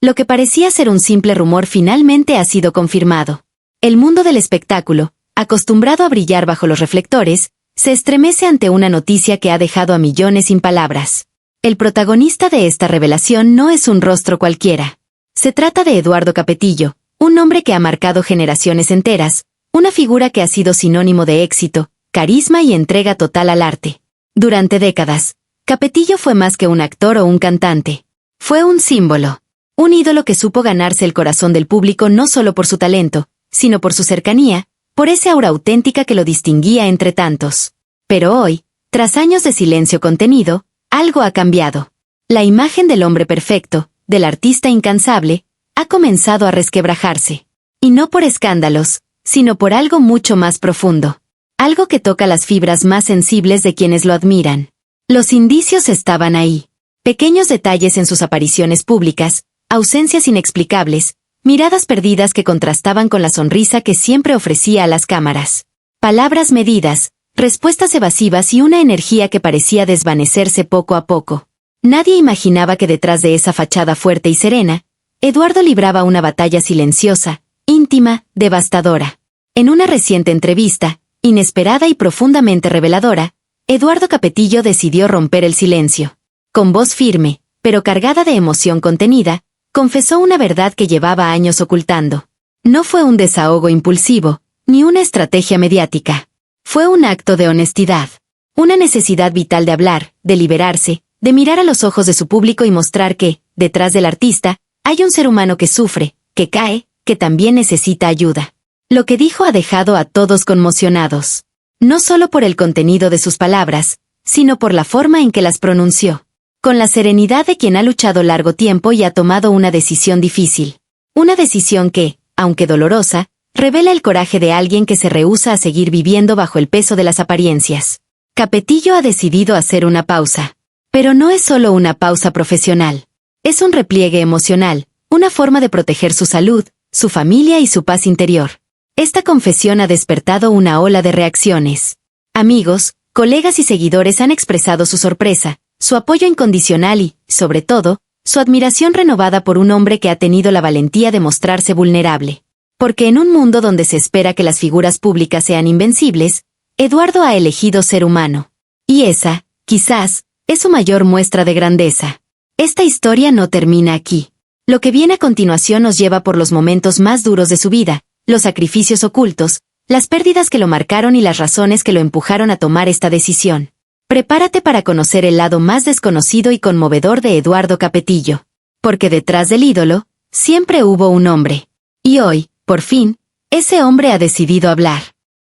Lo que parecía ser un simple rumor finalmente ha sido confirmado. El mundo del espectáculo, acostumbrado a brillar bajo los reflectores, se estremece ante una noticia que ha dejado a millones sin palabras. El protagonista de esta revelación no es un rostro cualquiera. Se trata de Eduardo Capetillo, un hombre que ha marcado generaciones enteras, una figura que ha sido sinónimo de éxito, carisma y entrega total al arte. Durante décadas, Capetillo fue más que un actor o un cantante. Fue un símbolo. Un ídolo que supo ganarse el corazón del público no solo por su talento, sino por su cercanía, por esa aura auténtica que lo distinguía entre tantos. Pero hoy, tras años de silencio contenido, algo ha cambiado. La imagen del hombre perfecto, del artista incansable, ha comenzado a resquebrajarse. Y no por escándalos, sino por algo mucho más profundo. Algo que toca las fibras más sensibles de quienes lo admiran. Los indicios estaban ahí. Pequeños detalles en sus apariciones públicas, ausencias inexplicables, miradas perdidas que contrastaban con la sonrisa que siempre ofrecía a las cámaras. Palabras medidas, respuestas evasivas y una energía que parecía desvanecerse poco a poco. Nadie imaginaba que detrás de esa fachada fuerte y serena, Eduardo libraba una batalla silenciosa, íntima, devastadora. En una reciente entrevista, inesperada y profundamente reveladora, Eduardo Capetillo decidió romper el silencio. Con voz firme, pero cargada de emoción contenida, confesó una verdad que llevaba años ocultando. No fue un desahogo impulsivo, ni una estrategia mediática. Fue un acto de honestidad. Una necesidad vital de hablar, de liberarse, de mirar a los ojos de su público y mostrar que, detrás del artista, hay un ser humano que sufre, que cae, que también necesita ayuda. Lo que dijo ha dejado a todos conmocionados. No solo por el contenido de sus palabras, sino por la forma en que las pronunció. Con la serenidad de quien ha luchado largo tiempo y ha tomado una decisión difícil. Una decisión que, aunque dolorosa, revela el coraje de alguien que se rehúsa a seguir viviendo bajo el peso de las apariencias. Capetillo ha decidido hacer una pausa. Pero no es solo una pausa profesional. Es un repliegue emocional, una forma de proteger su salud, su familia y su paz interior. Esta confesión ha despertado una ola de reacciones. Amigos, colegas y seguidores han expresado su sorpresa, su apoyo incondicional y, sobre todo, su admiración renovada por un hombre que ha tenido la valentía de mostrarse vulnerable. Porque en un mundo donde se espera que las figuras públicas sean invencibles, Eduardo ha elegido ser humano. Y esa, quizás, es su mayor muestra de grandeza. Esta historia no termina aquí. Lo que viene a continuación nos lleva por los momentos más duros de su vida, los sacrificios ocultos, las pérdidas que lo marcaron y las razones que lo empujaron a tomar esta decisión. Prepárate para conocer el lado más desconocido y conmovedor de Eduardo Capetillo. Porque detrás del ídolo, siempre hubo un hombre. Y hoy, por fin, ese hombre ha decidido hablar.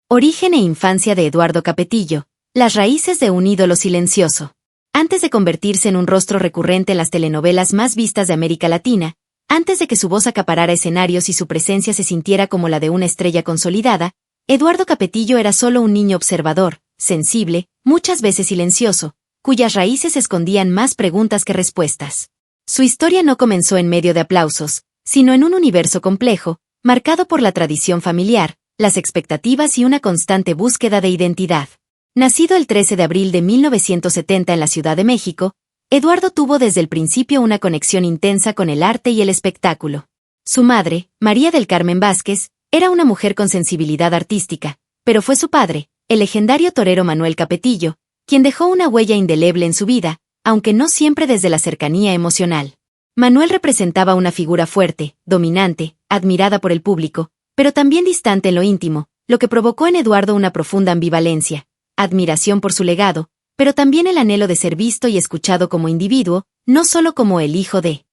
Origen e infancia de Eduardo Capetillo, las raíces de un ídolo silencioso. Antes de convertirse en un rostro recurrente en las telenovelas más vistas de América Latina, antes de que su voz acaparara escenarios y su presencia se sintiera como la de una estrella consolidada, Eduardo Capetillo era solo un niño observador, sensible, muchas veces silencioso, cuyas raíces escondían más preguntas que respuestas. Su historia no comenzó en medio de aplausos, sino en un universo complejo, marcado por la tradición familiar, las expectativas y una constante búsqueda de identidad. Nacido el 13 de abril de 1970 en la Ciudad de México, Eduardo tuvo desde el principio una conexión intensa con el arte y el espectáculo. Su madre, María del Carmen Vázquez, era una mujer con sensibilidad artística, pero fue su padre, el legendario torero Manuel Capetillo, quien dejó una huella indeleble en su vida, aunque no siempre desde la cercanía emocional. Manuel representaba una figura fuerte, dominante, admirada por el público, pero también distante en lo íntimo, lo que provocó en Eduardo una profunda ambivalencia, admiración por su legado, pero también el anhelo de ser visto y escuchado como individuo, no solo como el hijo de.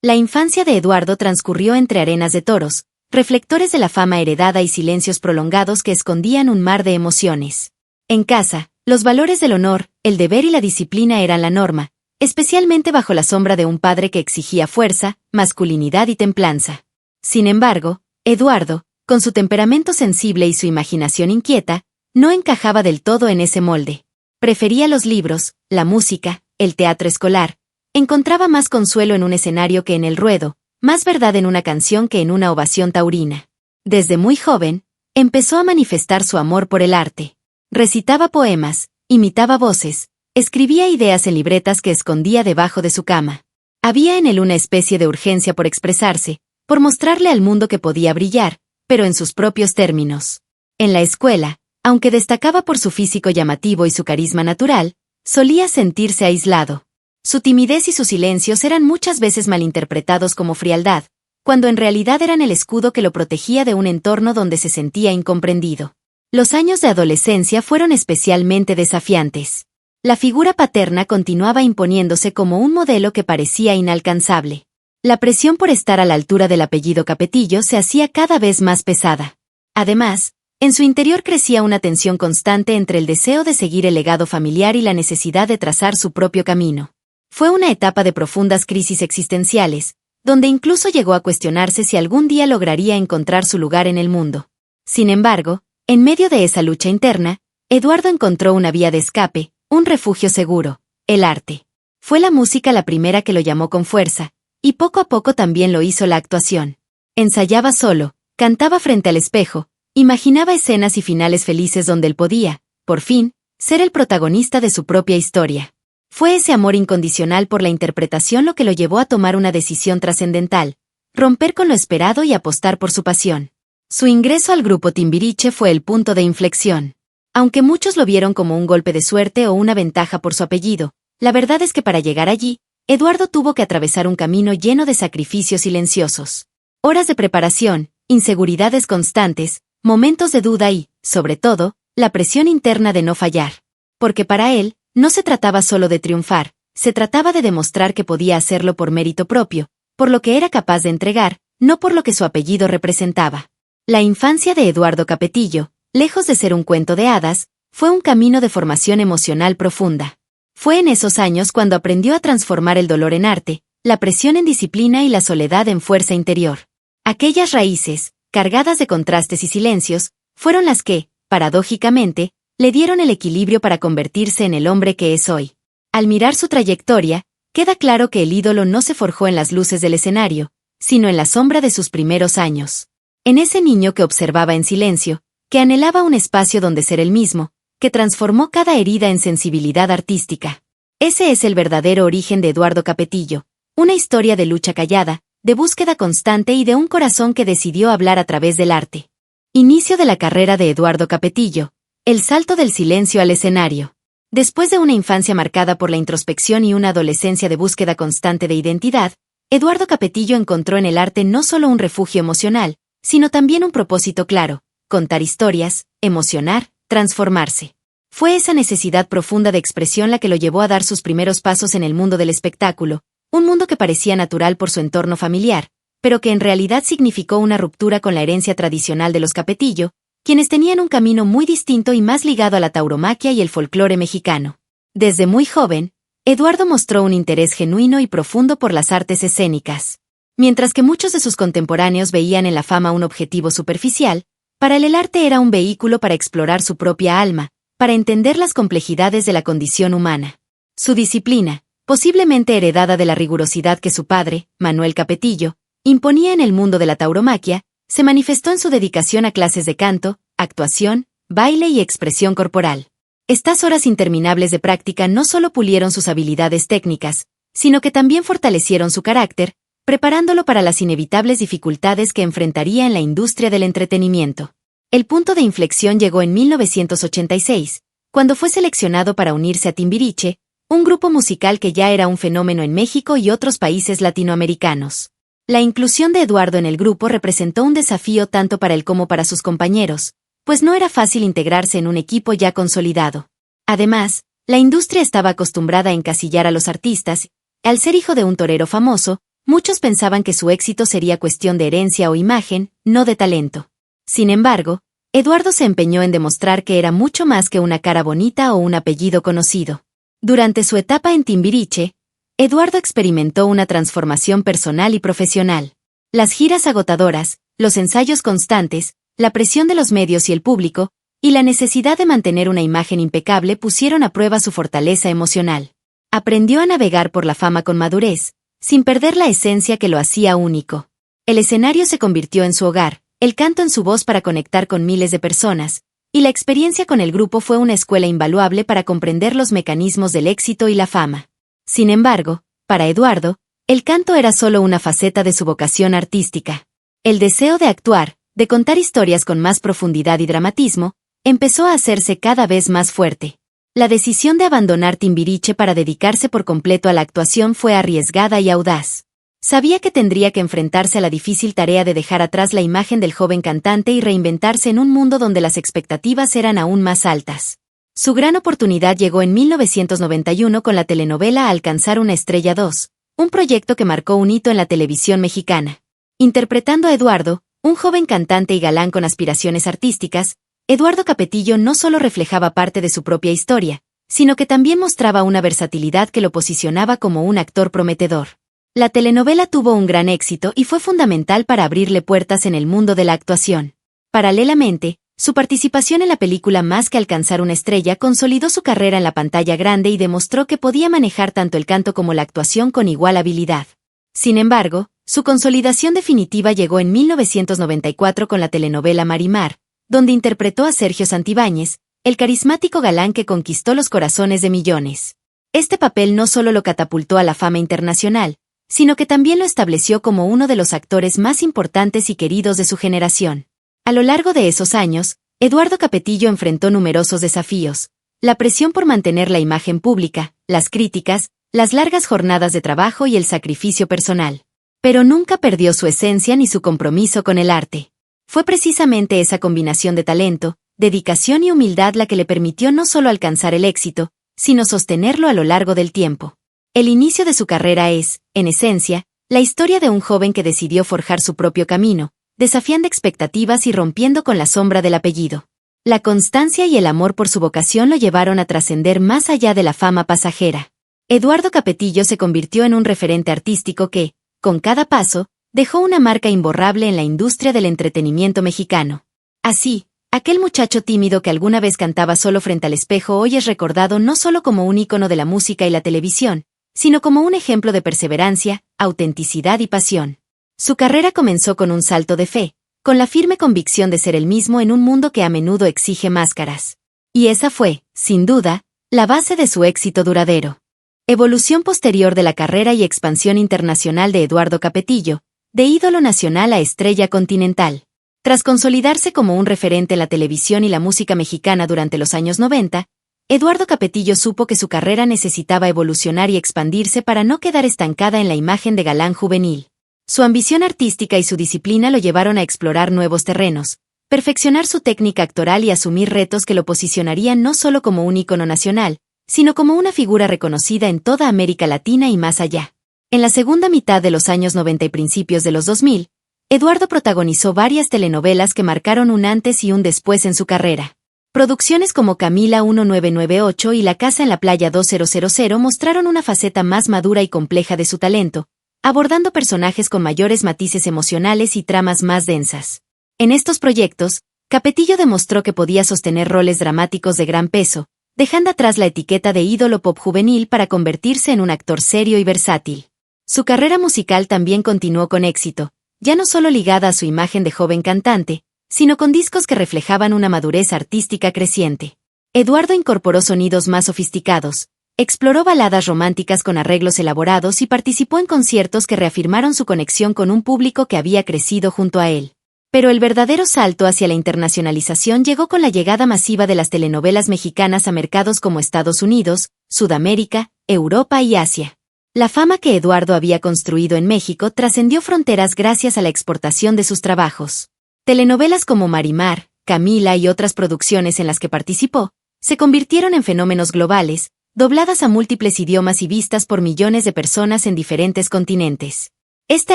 La infancia de Eduardo transcurrió entre arenas de toros, reflectores de la fama heredada y silencios prolongados que escondían un mar de emociones. En casa, los valores del honor, el deber y la disciplina eran la norma, especialmente bajo la sombra de un padre que exigía fuerza, masculinidad y templanza. Sin embargo, Eduardo, con su temperamento sensible y su imaginación inquieta, no encajaba del todo en ese molde. Prefería los libros, la música, el teatro escolar. Encontraba más consuelo en un escenario que en el ruedo, más verdad en una canción que en una ovación taurina. Desde muy joven, empezó a manifestar su amor por el arte. Recitaba poemas, imitaba voces, escribía ideas en libretas que escondía debajo de su cama. Había en él una especie de urgencia por expresarse, por mostrarle al mundo que podía brillar, pero en sus propios términos. En la escuela, aunque destacaba por su físico llamativo y su carisma natural, solía sentirse aislado. Su timidez y sus silencios eran muchas veces malinterpretados como frialdad, cuando en realidad eran el escudo que lo protegía de un entorno donde se sentía incomprendido. Los años de adolescencia fueron especialmente desafiantes. La figura paterna continuaba imponiéndose como un modelo que parecía inalcanzable. La presión por estar a la altura del apellido Capetillo se hacía cada vez más pesada. Además, en su interior crecía una tensión constante entre el deseo de seguir el legado familiar y la necesidad de trazar su propio camino. Fue una etapa de profundas crisis existenciales, donde incluso llegó a cuestionarse si algún día lograría encontrar su lugar en el mundo. Sin embargo, en medio de esa lucha interna, Eduardo encontró una vía de escape, un refugio seguro: el arte. Fue la música la primera que lo llamó con fuerza, y poco a poco también lo hizo la actuación. Ensayaba solo, cantaba frente al espejo, imaginaba escenas y finales felices donde él podía, por fin, ser el protagonista de su propia historia. Fue ese amor incondicional por la interpretación lo que lo llevó a tomar una decisión trascendental: romper con lo esperado y apostar por su pasión. Su ingreso al grupo Timbiriche fue el punto de inflexión. Aunque muchos lo vieron como un golpe de suerte o una ventaja por su apellido, la verdad es que para llegar allí, Eduardo tuvo que atravesar un camino lleno de sacrificios silenciosos. Horas de preparación, inseguridades constantes, momentos de duda y, sobre todo, la presión interna de no fallar. Porque para él, no se trataba solo de triunfar, se trataba de demostrar que podía hacerlo por mérito propio, por lo que era capaz de entregar, no por lo que su apellido representaba. La infancia de Eduardo Capetillo, lejos de ser un cuento de hadas, fue un camino de formación emocional profunda. Fue en esos años cuando aprendió a transformar el dolor en arte, la presión en disciplina y la soledad en fuerza interior. Aquellas raíces, cargadas de contrastes y silencios, fueron las que, paradójicamente, le dieron el equilibrio para convertirse en el hombre que es hoy. Al mirar su trayectoria, queda claro que el ídolo no se forjó en las luces del escenario, sino en la sombra de sus primeros años. En ese niño que observaba en silencio, que anhelaba un espacio donde ser él mismo, que transformó cada herida en sensibilidad artística. Ese es el verdadero origen de Eduardo Capetillo, una historia de lucha callada, de búsqueda constante y de un corazón que decidió hablar a través del arte. Inicio de la carrera de Eduardo Capetillo: el salto del silencio al escenario. Después de una infancia marcada por la introspección y una adolescencia de búsqueda constante de identidad, Eduardo Capetillo encontró en el arte no solo un refugio emocional, sino también un propósito claro: contar historias, emocionar, transformarse. Fue esa necesidad profunda de expresión la que lo llevó a dar sus primeros pasos en el mundo del espectáculo, un mundo que parecía natural por su entorno familiar, pero que en realidad significó una ruptura con la herencia tradicional de los Capetillo, quienes tenían un camino muy distinto y más ligado a la tauromaquia y el folclore mexicano. Desde muy joven, Eduardo mostró un interés genuino y profundo por las artes escénicas. Mientras que muchos de sus contemporáneos veían en la fama un objetivo superficial, para él el arte era un vehículo para explorar su propia alma, para entender las complejidades de la condición humana. Su disciplina, posiblemente heredada de la rigurosidad que su padre, Manuel Capetillo, imponía en el mundo de la tauromaquia, se manifestó en su dedicación a clases de canto, actuación, baile y expresión corporal. Estas horas interminables de práctica no solo pulieron sus habilidades técnicas, sino que también fortalecieron su carácter, preparándolo para las inevitables dificultades que enfrentaría en la industria del entretenimiento. El punto de inflexión llegó en 1986, cuando fue seleccionado para unirse a Timbiriche, un grupo musical que ya era un fenómeno en México y otros países latinoamericanos. La inclusión de Eduardo en el grupo representó un desafío tanto para él como para sus compañeros, pues no era fácil integrarse en un equipo ya consolidado. Además, la industria estaba acostumbrada a encasillar a los artistas, y al ser hijo de un torero famoso, muchos pensaban que su éxito sería cuestión de herencia o imagen, no de talento. Sin embargo, Eduardo se empeñó en demostrar que era mucho más que una cara bonita o un apellido conocido. Durante su etapa en Timbiriche, Eduardo experimentó una transformación personal y profesional. Las giras agotadoras, los ensayos constantes, la presión de los medios y el público, y la necesidad de mantener una imagen impecable pusieron a prueba su fortaleza emocional. Aprendió a navegar por la fama con madurez, sin perder la esencia que lo hacía único. El escenario se convirtió en su hogar, el canto en su voz para conectar con miles de personas, y la experiencia con el grupo fue una escuela invaluable para comprender los mecanismos del éxito y la fama. Sin embargo, para Eduardo, El canto era solo una faceta de su vocación artística. El deseo de actuar, de contar historias con más profundidad y dramatismo, empezó a hacerse cada vez más fuerte. La decisión de abandonar Timbiriche para dedicarse por completo a la actuación fue arriesgada y audaz. Sabía que tendría que enfrentarse a la difícil tarea de dejar atrás la imagen del joven cantante y reinventarse en un mundo donde las expectativas eran aún más altas. Su gran oportunidad llegó en 1991 con la telenovela Alcanzar una estrella 2, un proyecto que marcó un hito en la televisión mexicana. Interpretando a Eduardo, un joven cantante y galán con aspiraciones artísticas, Eduardo Capetillo no solo reflejaba parte de su propia historia, sino que también mostraba una versatilidad que lo posicionaba como un actor prometedor. La telenovela tuvo un gran éxito y fue fundamental para abrirle puertas en el mundo de la actuación. Paralelamente, su participación en la película Más que alcanzar una estrella consolidó su carrera en la pantalla grande y demostró que podía manejar tanto el canto como la actuación con igual habilidad. Sin embargo, su consolidación definitiva llegó en 1994 con la telenovela Marimar, donde interpretó a Sergio Santibáñez, el carismático galán que conquistó los corazones de millones. Este papel no solo lo catapultó a la fama internacional, sino que también lo estableció como uno de los actores más importantes y queridos de su generación. A lo largo de esos años, Eduardo Capetillo enfrentó numerosos desafíos: la presión por mantener la imagen pública, las críticas, las largas jornadas de trabajo y el sacrificio personal. Pero nunca perdió su esencia ni su compromiso con el arte. Fue precisamente esa combinación de talento, dedicación y humildad la que le permitió no solo alcanzar el éxito, sino sostenerlo a lo largo del tiempo. El inicio de su carrera es, en esencia, la historia de un joven que decidió forjar su propio camino, desafiando expectativas y rompiendo con la sombra del apellido. La constancia y el amor por su vocación lo llevaron a trascender más allá de la fama pasajera. Eduardo Capetillo se convirtió en un referente artístico que, con cada paso, dejó una marca imborrable en la industria del entretenimiento mexicano. Así, aquel muchacho tímido que alguna vez cantaba solo frente al espejo hoy es recordado no solo como un ícono de la música y la televisión, sino como un ejemplo de perseverancia, autenticidad y pasión. Su carrera comenzó con un salto de fe, con la firme convicción de ser el mismo en un mundo que a menudo exige máscaras. Y esa fue, sin duda, la base de su éxito duradero. Evolución posterior de la carrera y expansión internacional de Eduardo Capetillo, de ídolo nacional a estrella continental. Tras consolidarse como un referente en la televisión y la música mexicana durante los años 90, Eduardo Capetillo supo que su carrera necesitaba evolucionar y expandirse para no quedar estancada en la imagen de galán juvenil. Su ambición artística y su disciplina lo llevaron a explorar nuevos terrenos, perfeccionar su técnica actoral y asumir retos que lo posicionarían no solo como un ícono nacional, sino como una figura reconocida en toda América Latina y más allá. En la segunda mitad de los años 90 y principios de los 2000, Eduardo protagonizó varias telenovelas que marcaron un antes y un después en su carrera. Producciones como Camila 1998 y La Casa en la Playa 2000 mostraron una faceta más madura y compleja de su talento, abordando personajes con mayores matices emocionales y tramas más densas. En estos proyectos, Capetillo demostró que podía sostener roles dramáticos de gran peso, dejando atrás la etiqueta de ídolo pop juvenil para convertirse en un actor serio y versátil. Su carrera musical también continuó con éxito, ya no solo ligada a su imagen de joven cantante, sino con discos que reflejaban una madurez artística creciente. Eduardo incorporó sonidos más sofisticados, exploró baladas románticas con arreglos elaborados y participó en conciertos que reafirmaron su conexión con un público que había crecido junto a él. Pero el verdadero salto hacia la internacionalización llegó con la llegada masiva de las telenovelas mexicanas a mercados como Estados Unidos, Sudamérica, Europa y Asia. La fama que Eduardo había construido en México trascendió fronteras gracias a la exportación de sus trabajos. Telenovelas como Marimar, Camila y otras producciones en las que participó, se convirtieron en fenómenos globales, dobladas a múltiples idiomas y vistas por millones de personas en diferentes continentes. Este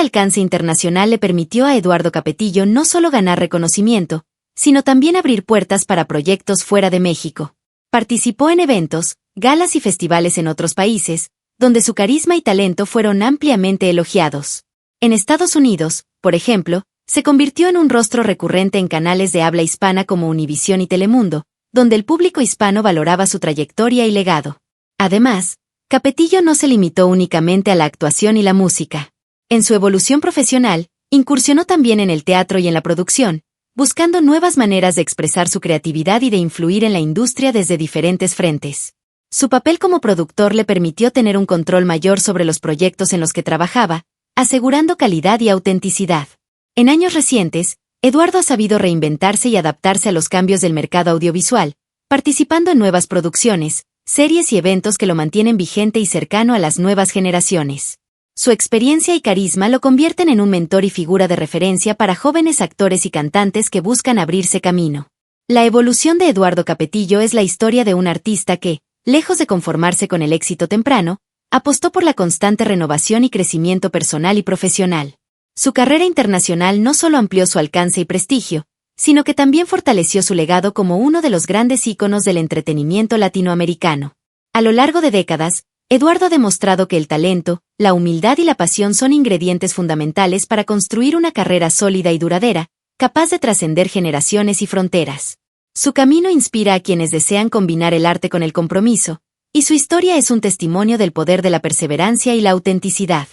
alcance internacional le permitió a Eduardo Capetillo no solo ganar reconocimiento, sino también abrir puertas para proyectos fuera de México. Participó en eventos, galas y festivales en otros países, donde su carisma y talento fueron ampliamente elogiados. En Estados Unidos, por ejemplo, se convirtió en un rostro recurrente en canales de habla hispana como Univisión y Telemundo, donde el público hispano valoraba su trayectoria y legado. Además, Capetillo no se limitó únicamente a la actuación y la música. En su evolución profesional, incursionó también en el teatro y en la producción, buscando nuevas maneras de expresar su creatividad y de influir en la industria desde diferentes frentes. Su papel como productor le permitió tener un control mayor sobre los proyectos en los que trabajaba, asegurando calidad y autenticidad. En años recientes, Eduardo ha sabido reinventarse y adaptarse a los cambios del mercado audiovisual, participando en nuevas producciones, series y eventos que lo mantienen vigente y cercano a las nuevas generaciones. Su experiencia y carisma lo convierten en un mentor y figura de referencia para jóvenes actores y cantantes que buscan abrirse camino. La evolución de Eduardo Capetillo es la historia de un artista que, lejos de conformarse con el éxito temprano, apostó por la constante renovación y crecimiento personal y profesional. Su carrera internacional no solo amplió su alcance y prestigio, sino que también fortaleció su legado como uno de los grandes íconos del entretenimiento latinoamericano. A lo largo de décadas, Eduardo ha demostrado que el talento, la humildad y la pasión son ingredientes fundamentales para construir una carrera sólida y duradera, capaz de trascender generaciones y fronteras. Su camino inspira a quienes desean combinar el arte con el compromiso, y su historia es un testimonio del poder de la perseverancia y la autenticidad.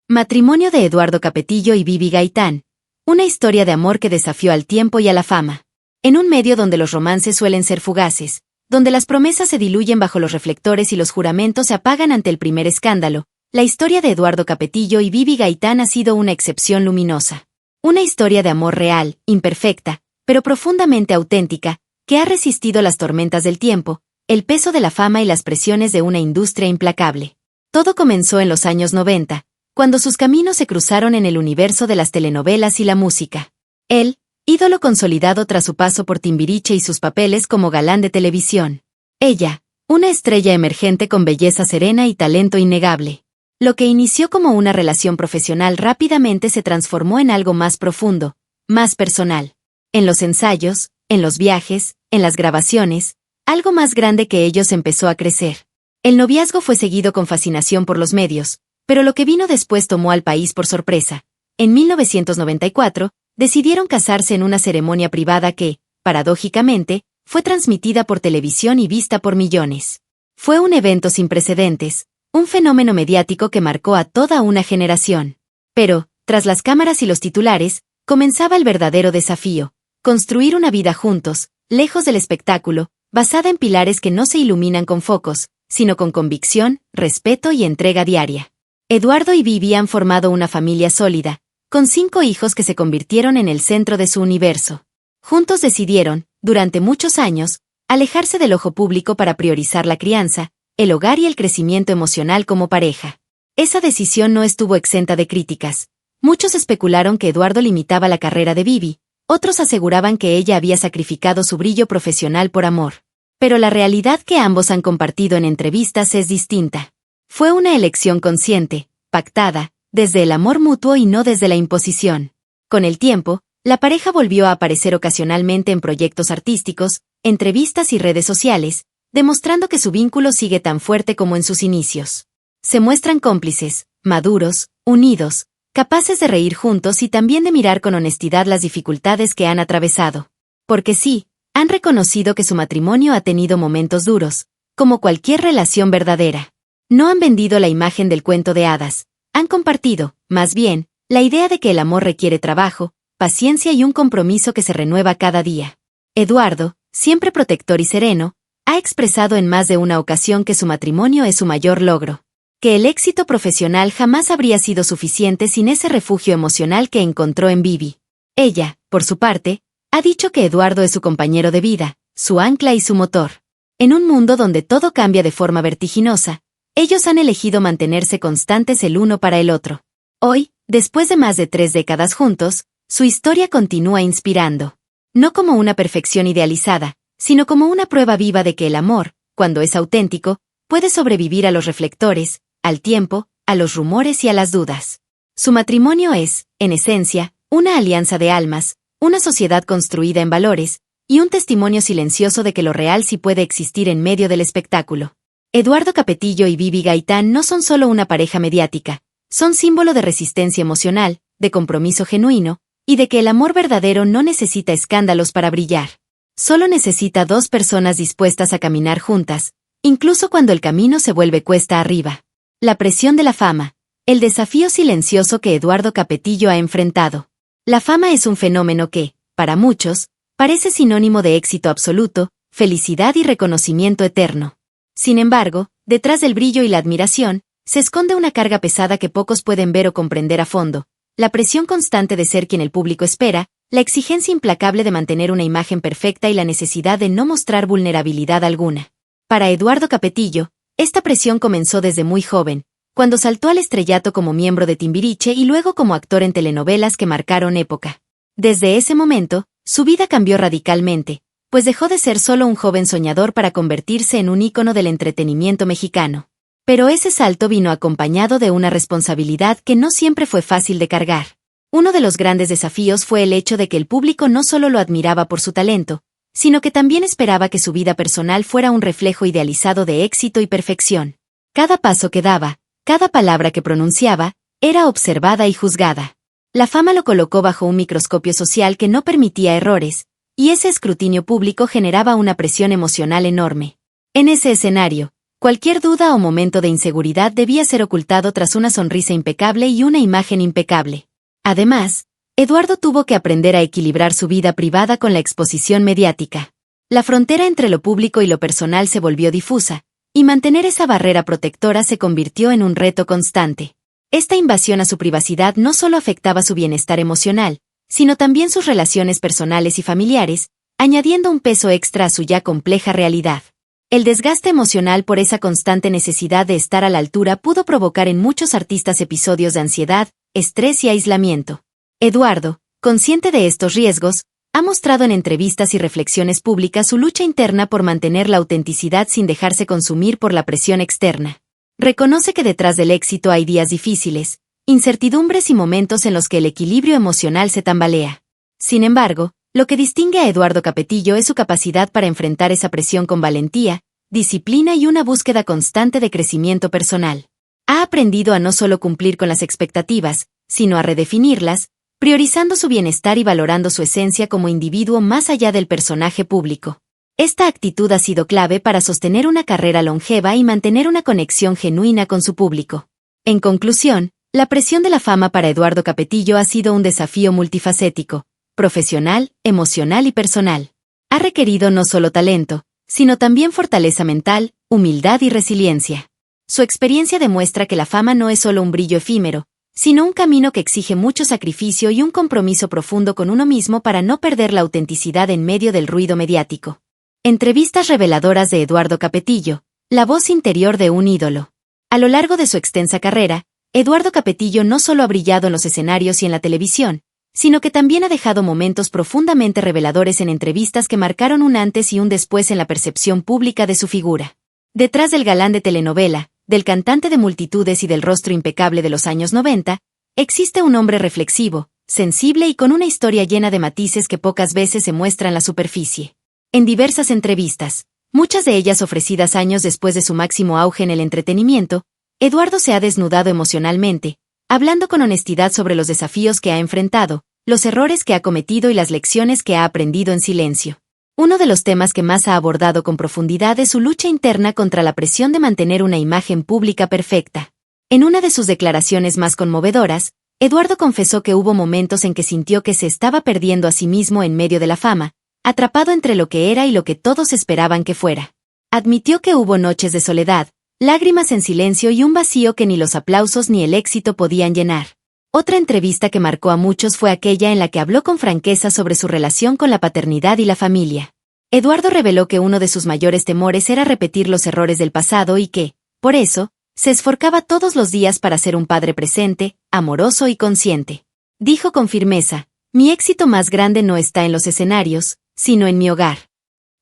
Matrimonio de Eduardo Capetillo y Vivi Gaitán. Una historia de amor que desafió al tiempo y a la fama. En un medio donde los romances suelen ser fugaces, donde las promesas se diluyen bajo los reflectores y los juramentos se apagan ante el primer escándalo, la historia de Eduardo Capetillo y Vivi Gaitán ha sido una excepción luminosa. Una historia de amor real, imperfecta, pero profundamente auténtica, que ha resistido las tormentas del tiempo, el peso de la fama y las presiones de una industria implacable. Todo comenzó en los años 90, cuando sus caminos se cruzaron en el universo de las telenovelas y la música. Él, ídolo consolidado tras su paso por Timbiriche y sus papeles como galán de televisión. Ella, una estrella emergente con belleza serena y talento innegable. Lo que inició como una relación profesional rápidamente se transformó en algo más profundo, más personal. En los ensayos, en los viajes, en las grabaciones, algo más grande que ellos empezó a crecer. El noviazgo fue seguido con fascinación por los medios, pero lo que vino después tomó al país por sorpresa. En 1994, decidieron casarse en una ceremonia privada que, paradójicamente, fue transmitida por televisión y vista por millones. Fue un evento sin precedentes, un fenómeno mediático que marcó a toda una generación. Pero, tras las cámaras y los titulares, comenzaba el verdadero desafío: construir una vida juntos, lejos del espectáculo, basada en pilares que no se iluminan con focos, sino con convicción, respeto y entrega diaria. Eduardo y Vivi han formado una familia sólida, con 5 hijos que se convirtieron en el centro de su universo. Juntos decidieron, durante muchos años, alejarse del ojo público para priorizar la crianza, el hogar y el crecimiento emocional como pareja. Esa decisión no estuvo exenta de críticas. Muchos especularon que Eduardo limitaba la carrera de Vivi, otros aseguraban que ella había sacrificado su brillo profesional por amor. Pero la realidad que ambos han compartido en entrevistas es distinta. Fue una elección consciente, pactada, desde el amor mutuo y no desde la imposición. Con el tiempo, la pareja volvió a aparecer ocasionalmente en proyectos artísticos, entrevistas y redes sociales, demostrando que su vínculo sigue tan fuerte como en sus inicios. Se muestran cómplices, maduros, unidos, capaces de reír juntos y también de mirar con honestidad las dificultades que han atravesado. Porque sí, han reconocido que su matrimonio ha tenido momentos duros, como cualquier relación verdadera. No han vendido la imagen del cuento de hadas. Han compartido, más bien, la idea de que el amor requiere trabajo, paciencia y un compromiso que se renueva cada día. Eduardo, siempre protector y sereno, ha expresado en más de una ocasión que su matrimonio es su mayor logro. Que el éxito profesional jamás habría sido suficiente sin ese refugio emocional que encontró en Vivi. Ella, por su parte, ha dicho que Eduardo es su compañero de vida, su ancla y su motor. En un mundo donde todo cambia de forma vertiginosa, ellos han elegido mantenerse constantes el uno para el otro. Hoy, después de más de 3 décadas juntos, su historia continúa inspirando. No como una perfección idealizada, sino como una prueba viva de que el amor, cuando es auténtico, puede sobrevivir a los reflectores, al tiempo, a los rumores y a las dudas. Su matrimonio es, en esencia, una alianza de almas, una sociedad construida en valores, y un testimonio silencioso de que lo real sí puede existir en medio del espectáculo. Eduardo Capetillo y Vivi Gaitán no son solo una pareja mediática, son símbolo de resistencia emocional, de compromiso genuino, y de que el amor verdadero no necesita escándalos para brillar. Solo necesita 2 personas dispuestas a caminar juntas, incluso cuando el camino se vuelve cuesta arriba. La presión de la fama, el desafío silencioso que Eduardo Capetillo ha enfrentado. La fama es un fenómeno que, para muchos, parece sinónimo de éxito absoluto, felicidad y reconocimiento eterno. Sin embargo, detrás del brillo y la admiración, se esconde una carga pesada que pocos pueden ver o comprender a fondo: la presión constante de ser quien el público espera, la exigencia implacable de mantener una imagen perfecta y la necesidad de no mostrar vulnerabilidad alguna. Para Eduardo Capetillo, esta presión comenzó desde muy joven, cuando saltó al estrellato como miembro de Timbiriche y luego como actor en telenovelas que marcaron época. Desde ese momento, su vida cambió radicalmente, pues dejó de ser solo un joven soñador para convertirse en un ícono del entretenimiento mexicano. Pero ese salto vino acompañado de una responsabilidad que no siempre fue fácil de cargar. Uno de los grandes desafíos fue el hecho de que el público no solo lo admiraba por su talento, sino que también esperaba que su vida personal fuera un reflejo idealizado de éxito y perfección. Cada paso que daba, cada palabra que pronunciaba, era observada y juzgada. La fama lo colocó bajo un microscopio social que no permitía errores, y ese escrutinio público generaba una presión emocional enorme. En ese escenario, cualquier duda o momento de inseguridad debía ser ocultado tras una sonrisa impecable y una imagen impecable. Además, Eduardo tuvo que aprender a equilibrar su vida privada con la exposición mediática. La frontera entre lo público y lo personal se volvió difusa, y mantener esa barrera protectora se convirtió en un reto constante. Esta invasión a su privacidad no solo afectaba su bienestar emocional, sino también sus relaciones personales y familiares, añadiendo un peso extra a su ya compleja realidad. El desgaste emocional por esa constante necesidad de estar a la altura pudo provocar en muchos artistas episodios de ansiedad, estrés y aislamiento. Eduardo, consciente de estos riesgos, ha mostrado en entrevistas y reflexiones públicas su lucha interna por mantener la autenticidad sin dejarse consumir por la presión externa. Reconoce que detrás del éxito hay días difíciles, incertidumbres y momentos en los que el equilibrio emocional se tambalea. Sin embargo, lo que distingue a Eduardo Capetillo es su capacidad para enfrentar esa presión con valentía, disciplina y una búsqueda constante de crecimiento personal. Ha aprendido a no solo cumplir con las expectativas, sino a redefinirlas, priorizando su bienestar y valorando su esencia como individuo más allá del personaje público. Esta actitud ha sido clave para sostener una carrera longeva y mantener una conexión genuina con su público. En conclusión, la presión de la fama para Eduardo Capetillo ha sido un desafío multifacético, profesional, emocional y personal. Ha requerido no solo talento, sino también fortaleza mental, humildad y resiliencia. Su experiencia demuestra que la fama no es solo un brillo efímero, sino un camino que exige mucho sacrificio y un compromiso profundo con uno mismo para no perder la autenticidad en medio del ruido mediático. Entrevistas reveladoras de Eduardo Capetillo, la voz interior de un ídolo. A lo largo de su extensa carrera, Eduardo Capetillo no solo ha brillado en los escenarios y en la televisión, sino que también ha dejado momentos profundamente reveladores en entrevistas que marcaron un antes y un después en la percepción pública de su figura. Detrás del galán de telenovela, del cantante de multitudes y del rostro impecable de los años 90, existe un hombre reflexivo, sensible y con una historia llena de matices que pocas veces se muestra en la superficie. En diversas entrevistas, muchas de ellas ofrecidas años después de su máximo auge en el entretenimiento, Eduardo se ha desnudado emocionalmente, hablando con honestidad sobre los desafíos que ha enfrentado, los errores que ha cometido y las lecciones que ha aprendido en silencio. Uno de los temas que más ha abordado con profundidad es su lucha interna contra la presión de mantener una imagen pública perfecta. En una de sus declaraciones más conmovedoras, Eduardo confesó que hubo momentos en que sintió que se estaba perdiendo a sí mismo en medio de la fama, atrapado entre lo que era y lo que todos esperaban que fuera. Admitió que hubo noches de soledad, lágrimas en silencio y un vacío que ni los aplausos ni el éxito podían llenar. Otra entrevista que marcó a muchos fue aquella en la que habló con franqueza sobre su relación con la paternidad y la familia. Eduardo reveló que uno de sus mayores temores era repetir los errores del pasado y que, por eso, se esforzaba todos los días para ser un padre presente, amoroso y consciente. Dijo con firmeza: "Mi éxito más grande no está en los escenarios, sino en mi hogar".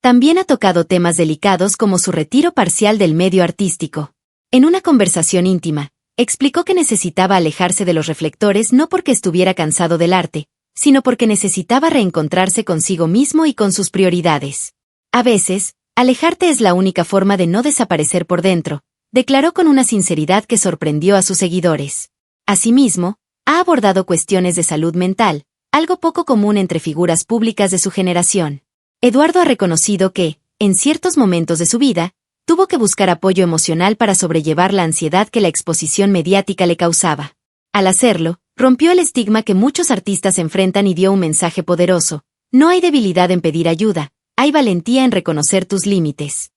También ha tocado temas delicados como su retiro parcial del medio artístico. En una conversación íntima, explicó que necesitaba alejarse de los reflectores no porque estuviera cansado del arte, sino porque necesitaba reencontrarse consigo mismo y con sus prioridades. A veces, alejarte es la única forma de no desaparecer por dentro, declaró con una sinceridad que sorprendió a sus seguidores. Asimismo, ha abordado cuestiones de salud mental, algo poco común entre figuras públicas de su generación. Eduardo ha reconocido que, en ciertos momentos de su vida, tuvo que buscar apoyo emocional para sobrellevar la ansiedad que la exposición mediática le causaba. Al hacerlo, rompió el estigma que muchos artistas enfrentan y dio un mensaje poderoso: no hay debilidad en pedir ayuda, hay valentía en reconocer tus límites.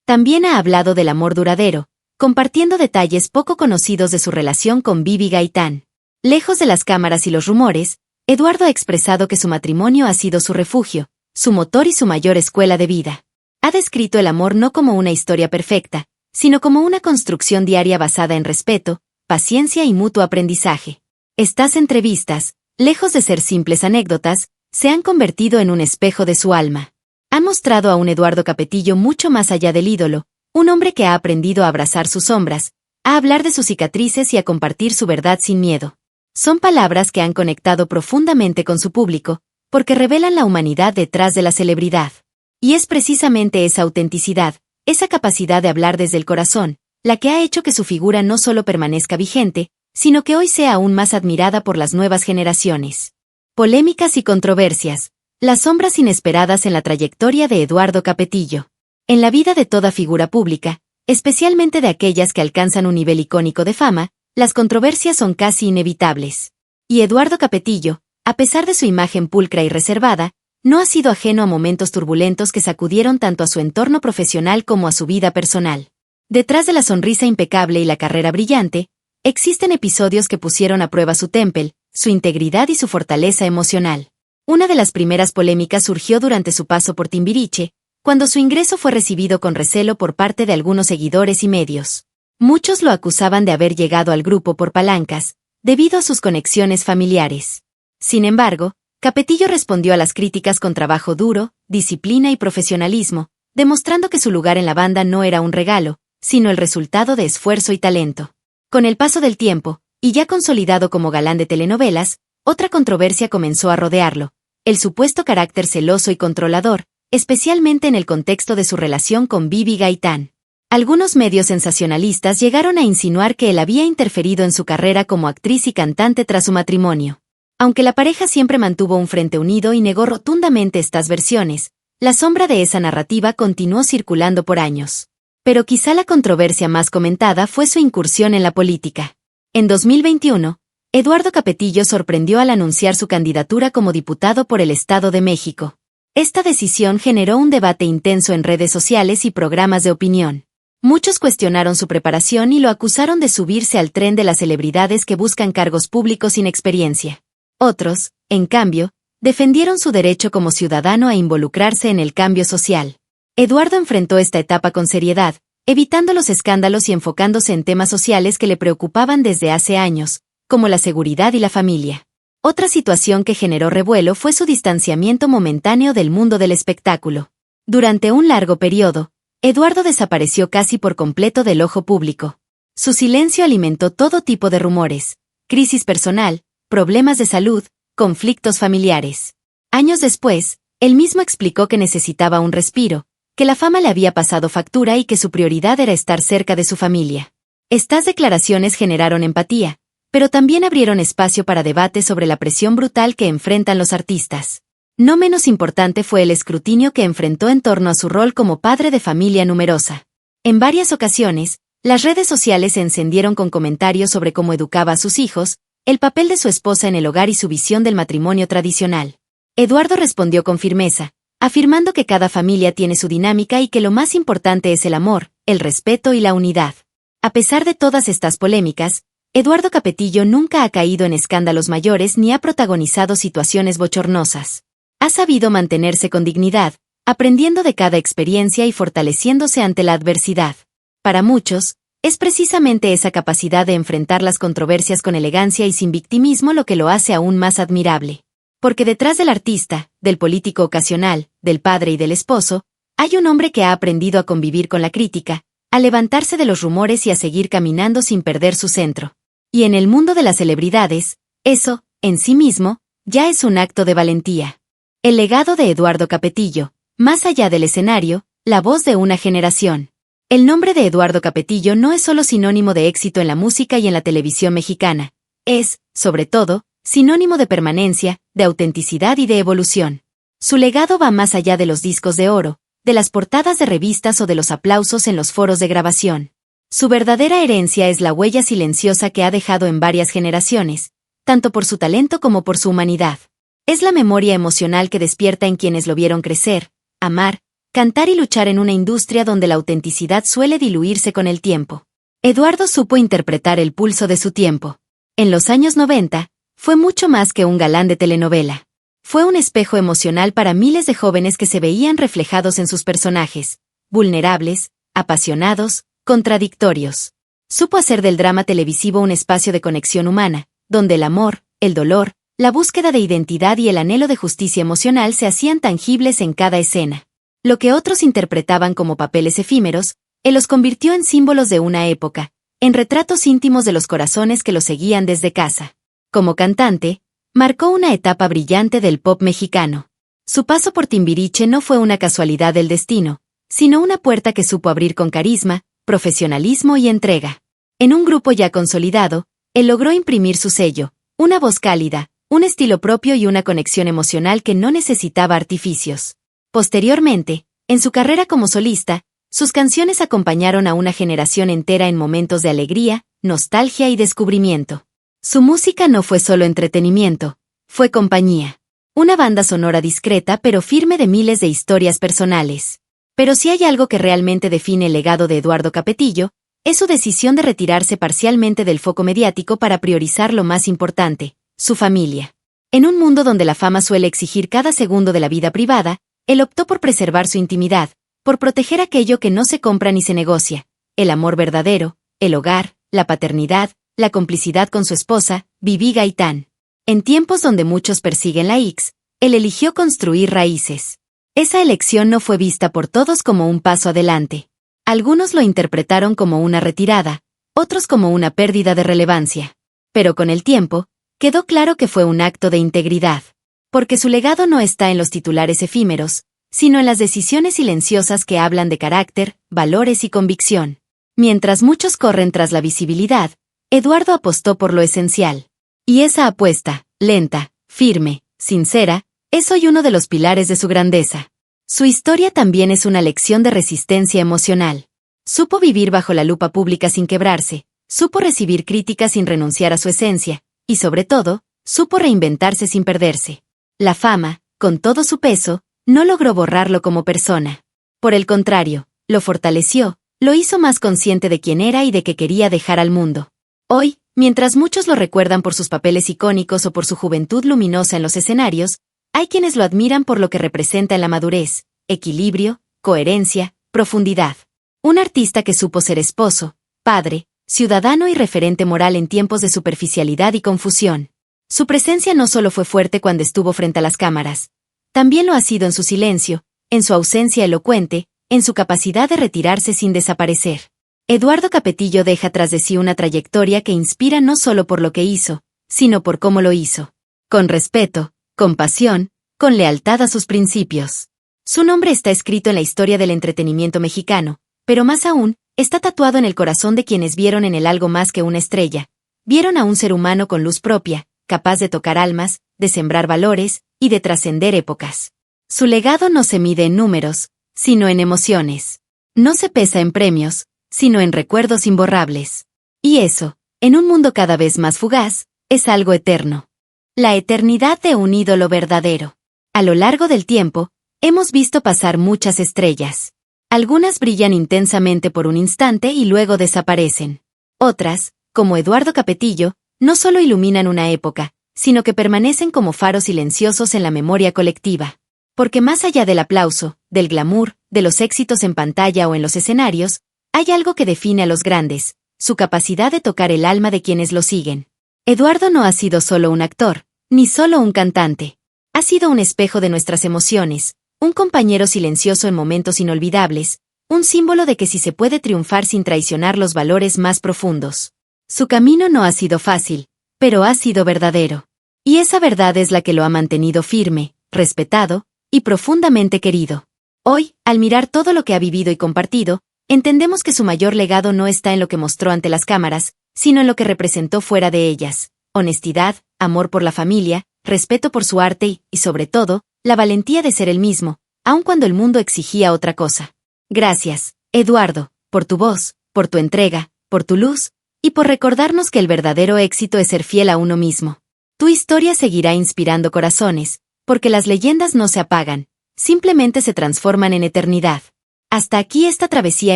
También ha hablado del amor duradero, compartiendo detalles poco conocidos de su relación con Bibi Gaitán. Lejos de las cámaras y los rumores, Eduardo ha expresado que su matrimonio ha sido su refugio, su motor y su mayor escuela de vida. Ha descrito el amor no como una historia perfecta, sino como una construcción diaria basada en respeto, paciencia y mutuo aprendizaje. Estas entrevistas, lejos de ser simples anécdotas, se han convertido en un espejo de su alma. Ha mostrado a un Eduardo Capetillo mucho más allá del ídolo, un hombre que ha aprendido a abrazar sus sombras, a hablar de sus cicatrices y a compartir su verdad sin miedo. Son palabras que han conectado profundamente con su público, porque revelan la humanidad detrás de la celebridad. Y es precisamente esa autenticidad, esa capacidad de hablar desde el corazón, la que ha hecho que su figura no solo permanezca vigente, sino que hoy sea aún más admirada por las nuevas generaciones. Polémicas y controversias, las sombras inesperadas en la trayectoria de Eduardo Capetillo. En la vida de toda figura pública, especialmente de aquellas que alcanzan un nivel icónico de fama, las controversias son casi inevitables. Y Eduardo Capetillo, a pesar de su imagen pulcra y reservada, no ha sido ajeno a momentos turbulentos que sacudieron tanto a su entorno profesional como a su vida personal. Detrás de la sonrisa impecable y la carrera brillante, existen episodios que pusieron a prueba su temple, su integridad y su fortaleza emocional. Una de las primeras polémicas surgió durante su paso por Timbiriche, cuando su ingreso fue recibido con recelo por parte de algunos seguidores y medios. Muchos lo acusaban de haber llegado al grupo por palancas, debido a sus conexiones familiares. Sin embargo, Capetillo respondió a las críticas con trabajo duro, disciplina y profesionalismo, demostrando que su lugar en la banda no era un regalo, sino el resultado de esfuerzo y talento. Con el paso del tiempo, y ya consolidado como galán de telenovelas, otra controversia comenzó a rodearlo: el supuesto carácter celoso y controlador, especialmente en el contexto de su relación con Bibi Gaitán. Algunos medios sensacionalistas llegaron a insinuar que él había interferido en su carrera como actriz y cantante tras su matrimonio. Aunque la pareja siempre mantuvo un frente unido y negó rotundamente estas versiones, la sombra de esa narrativa continuó circulando por años. Pero quizá la controversia más comentada fue su incursión en la política. En 2021, Eduardo Capetillo sorprendió al anunciar su candidatura como diputado por el Estado de México. Esta decisión generó un debate intenso en redes sociales y programas de opinión. Muchos cuestionaron su preparación y lo acusaron de subirse al tren de las celebridades que buscan cargos públicos sin experiencia. Otros, en cambio, defendieron su derecho como ciudadano a involucrarse en el cambio social. Eduardo enfrentó esta etapa con seriedad, evitando los escándalos y enfocándose en temas sociales que le preocupaban desde hace años, como la seguridad y la familia. Otra situación que generó revuelo fue su distanciamiento momentáneo del mundo del espectáculo. Durante un largo periodo, Eduardo desapareció casi por completo del ojo público. Su silencio alimentó todo tipo de rumores: crisis personal, problemas de salud, conflictos familiares. Años después, él mismo explicó que necesitaba un respiro, que la fama le había pasado factura y que su prioridad era estar cerca de su familia. Estas declaraciones generaron empatía, pero también abrieron espacio para debate sobre la presión brutal que enfrentan los artistas. No menos importante fue el escrutinio que enfrentó en torno a su rol como padre de familia numerosa. En varias ocasiones, las redes sociales se encendieron con comentarios sobre cómo educaba a sus hijos, el papel de su esposa en el hogar y su visión del matrimonio tradicional. Eduardo respondió con firmeza, afirmando que cada familia tiene su dinámica y que lo más importante es el amor, el respeto y la unidad. A pesar de todas estas polémicas, Eduardo Capetillo nunca ha caído en escándalos mayores ni ha protagonizado situaciones bochornosas. Ha sabido mantenerse con dignidad, aprendiendo de cada experiencia y fortaleciéndose ante la adversidad. Para muchos, es precisamente esa capacidad de enfrentar las controversias con elegancia y sin victimismo lo que lo hace aún más admirable. Porque detrás del artista, del político ocasional, del padre y del esposo, hay un hombre que ha aprendido a convivir con la crítica, a levantarse de los rumores y a seguir caminando sin perder su centro. Y en el mundo de las celebridades, eso, en sí mismo, ya es un acto de valentía. El legado de Eduardo Capetillo, más allá del escenario, la voz de una generación. El nombre de Eduardo Capetillo no es solo sinónimo de éxito en la música y en la televisión mexicana, es, sobre todo, sinónimo de permanencia, de autenticidad y de evolución. Su legado va más allá de los discos de oro, de las portadas de revistas o de los aplausos en los foros de grabación. Su verdadera herencia es la huella silenciosa que ha dejado en varias generaciones, tanto por su talento como por su humanidad. Es la memoria emocional que despierta en quienes lo vieron crecer, amar, cantar y luchar en una industria donde la autenticidad suele diluirse con el tiempo. Eduardo supo interpretar el pulso de su tiempo. En los años 90, fue mucho más que un galán de telenovela. Fue un espejo emocional para miles de jóvenes que se veían reflejados en sus personajes, vulnerables, apasionados, contradictorios. Supo hacer del drama televisivo un espacio de conexión humana, donde el amor, el dolor, la búsqueda de identidad y el anhelo de justicia emocional se hacían tangibles en cada escena. Lo que otros interpretaban como papeles efímeros, él los convirtió en símbolos de una época, en retratos íntimos de los corazones que lo seguían desde casa. Como cantante, marcó una etapa brillante del pop mexicano. Su paso por Timbiriche no fue una casualidad del destino, sino una puerta que supo abrir con carisma, profesionalismo y entrega. En un grupo ya consolidado, él logró imprimir su sello, una voz cálida, un estilo propio y una conexión emocional que no necesitaba artificios. Posteriormente, en su carrera como solista, sus canciones acompañaron a una generación entera en momentos de alegría, nostalgia y descubrimiento. Su música no fue solo entretenimiento, fue compañía. Una banda sonora discreta pero firme de miles de historias personales. Pero si hay algo que realmente define el legado de Eduardo Capetillo, es su decisión de retirarse parcialmente del foco mediático para priorizar lo más importante, su familia. En un mundo donde la fama suele exigir cada segundo de la vida privada, él optó por preservar su intimidad, por proteger aquello que no se compra ni se negocia, el amor verdadero, el hogar, la paternidad, la complicidad con su esposa, Vivi Gaitán. En tiempos donde muchos persiguen la X, él eligió construir raíces. Esa elección no fue vista por todos como un paso adelante. Algunos lo interpretaron como una retirada, otros como una pérdida de relevancia. Pero con el tiempo, quedó claro que fue un acto de integridad. Porque su legado no está en los titulares efímeros, sino en las decisiones silenciosas que hablan de carácter, valores y convicción. Mientras muchos corren tras la visibilidad, Eduardo apostó por lo esencial. Y esa apuesta, lenta, firme, sincera, es hoy uno de los pilares de su grandeza. Su historia también es una lección de resistencia emocional. Supo vivir bajo la lupa pública sin quebrarse, supo recibir críticas sin renunciar a su esencia, y sobre todo, supo reinventarse sin perderse. La fama, con todo su peso, no logró borrarlo como persona. Por el contrario, lo fortaleció, lo hizo más consciente de quién era y de qué quería dejar al mundo. Hoy, mientras muchos lo recuerdan por sus papeles icónicos o por su juventud luminosa en los escenarios, hay quienes lo admiran por lo que representa en la madurez, equilibrio, coherencia, profundidad. Un artista que supo ser esposo, padre, ciudadano y referente moral en tiempos de superficialidad y confusión. Su presencia no solo fue fuerte cuando estuvo frente a las cámaras, también lo ha sido en su silencio, en su ausencia elocuente, en su capacidad de retirarse sin desaparecer. Eduardo Capetillo deja tras de sí una trayectoria que inspira no solo por lo que hizo, sino por cómo lo hizo. Con respeto, con pasión, con lealtad a sus principios. Su nombre está escrito en la historia del entretenimiento mexicano, pero más aún, está tatuado en el corazón de quienes vieron en él algo más que una estrella. Vieron a un ser humano con luz propia, capaz de tocar almas, de sembrar valores y de trascender épocas. Su legado no se mide en números, sino en emociones. No se pesa en premios, sino en recuerdos imborrables. Y eso, en un mundo cada vez más fugaz, es algo eterno. La eternidad de un ídolo verdadero. A lo largo del tiempo, hemos visto pasar muchas estrellas. Algunas brillan intensamente por un instante y luego desaparecen. Otras, como Eduardo Capetillo, no solo iluminan una época, sino que permanecen como faros silenciosos en la memoria colectiva. Porque más allá del aplauso, del glamour, de los éxitos en pantalla o en los escenarios, hay algo que define a los grandes, su capacidad de tocar el alma de quienes lo siguen. Eduardo no ha sido solo un actor, ni solo un cantante. Ha sido un espejo de nuestras emociones, un compañero silencioso en momentos inolvidables, un símbolo de que sí se puede triunfar sin traicionar los valores más profundos. Su camino no ha sido fácil, pero ha sido verdadero. Y esa verdad es la que lo ha mantenido firme, respetado y profundamente querido. Hoy, al mirar todo lo que ha vivido y compartido, entendemos que su mayor legado no está en lo que mostró ante las cámaras, sino en lo que representó fuera de ellas: honestidad, amor por la familia, respeto por su arte y, sobre todo, la valentía de ser él mismo, aun cuando el mundo exigía otra cosa. Gracias, Eduardo, por tu voz, por tu entrega, por tu luz, y por recordarnos que el verdadero éxito es ser fiel a uno mismo. Tu historia seguirá inspirando corazones, porque las leyendas no se apagan, simplemente se transforman en eternidad. Hasta aquí esta travesía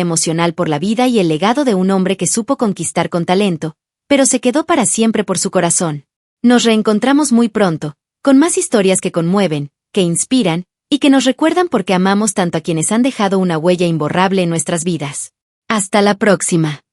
emocional por la vida y el legado de un hombre que supo conquistar con talento, pero se quedó para siempre por su corazón. Nos reencontramos muy pronto, con más historias que conmueven, que inspiran, y que nos recuerdan por qué amamos tanto a quienes han dejado una huella imborrable en nuestras vidas. Hasta la próxima.